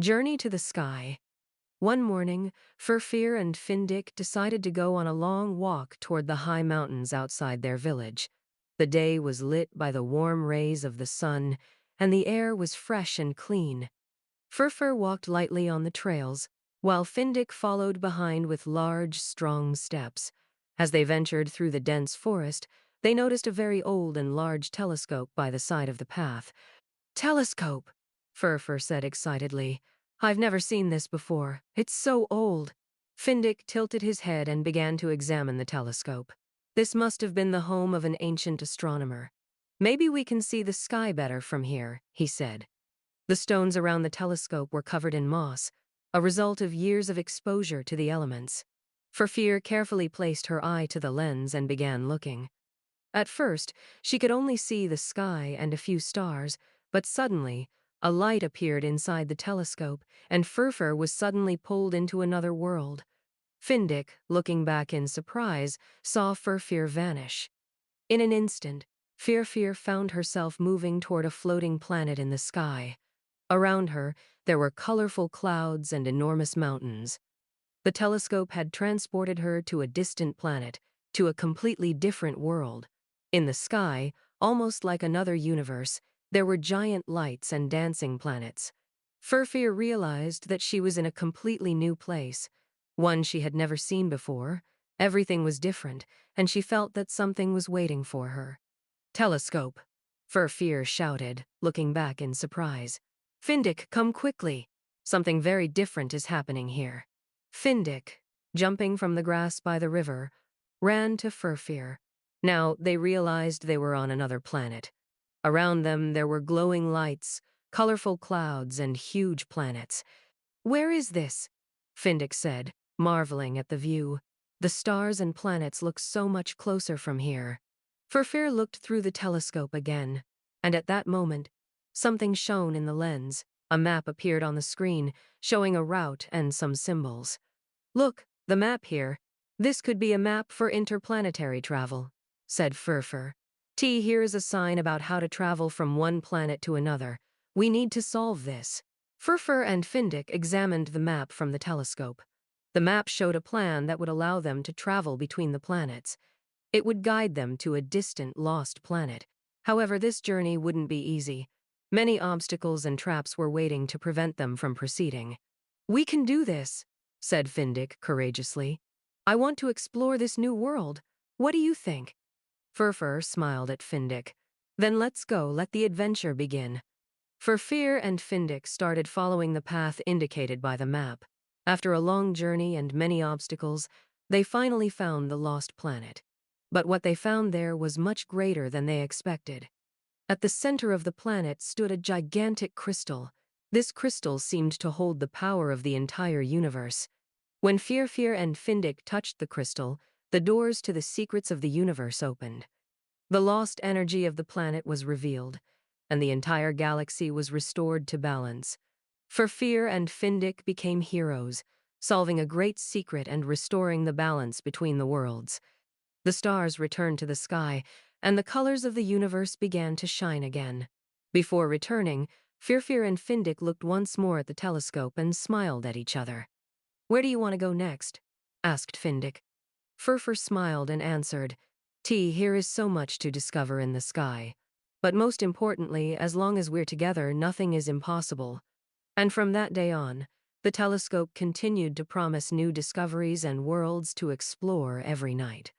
Journey to the Sky. One morning, Firfir and Findik decided to go on a long walk toward the high mountains outside their village. The day was lit by the warm rays of the sun, and the air was fresh and clean. Firfir walked lightly on the trails, while Findik followed behind with large, strong steps. As they ventured through the dense forest, they noticed a very old and large telescope by the side of the path. "Telescope," Firfir said excitedly. "I've never seen this before. It's so old." Findik tilted his head and began to examine the telescope. This must have been the home of an ancient astronomer. "Maybe we can see the sky better from here," he said. The stones around the telescope were covered in moss, a result of years of exposure to the elements. Firfir carefully placed her eye to the lens and began looking. At first, she could only see the sky and a few stars, but suddenly, a light appeared inside the telescope, and Firfir was suddenly pulled into another world. Findik, looking back in surprise, saw Firfir vanish. In an instant, Firfir found herself moving toward a floating planet in the sky. Around her, there were colorful clouds and enormous mountains. The telescope had transported her to a distant planet, to a completely different world. In the sky, almost like another universe, there were giant lights and dancing planets. Firfir realized that she was in a completely new place, one she had never seen before. Everything was different, and she felt that something was waiting for her. "Telescope," Firfir shouted, looking back in surprise. "Findik, come quickly. Something very different is happening here." Findik, jumping from the grass by the river, ran to Firfir. Now they realized they were on another planet. Around them there were glowing lights, colorful clouds, and huge planets. "Where is this?" Findik said, marveling at the view. "The stars and planets look so much closer from here." Firfir looked through the telescope again, and at that moment, something shone in the lens. A map appeared on the screen, showing a route and some symbols. "Look, the map here. This could be a map for interplanetary travel," said Firfir. "Here is a sign about how to travel from one planet to another. We need to solve this." Firfir and Findik examined the map from the telescope. The map showed a plan that would allow them to travel between the planets. It would guide them to a distant, lost planet. However, this journey wouldn't be easy. Many obstacles and traps were waiting to prevent them from proceeding. "We can do this," said Findik courageously. "I want to explore this new world. What do you think?" Firfir smiled at Findik. "Then let's go, let the adventure begin." Firfir and Findik started following the path indicated by the map. After a long journey and many obstacles, they finally found the lost planet. But what they found there was much greater than they expected. At the center of the planet stood a gigantic crystal. This crystal seemed to hold the power of the entire universe. When Firfir and Findik touched the crystal, the doors to the secrets of the universe opened. The lost energy of the planet was revealed, and the entire galaxy was restored to balance. Firfir and Findik became heroes, solving a great secret and restoring the balance between the worlds. The stars returned to the sky, and the colors of the universe began to shine again. Before returning, Firfir and Findik looked once more at the telescope and smiled at each other. "Where do you want to go next?" asked Findik. Firfir smiled and answered, "Here is so much to discover in the sky. But most importantly, as long as we're together, nothing is impossible." And from that day on, the telescope continued to promise new discoveries and worlds to explore every night.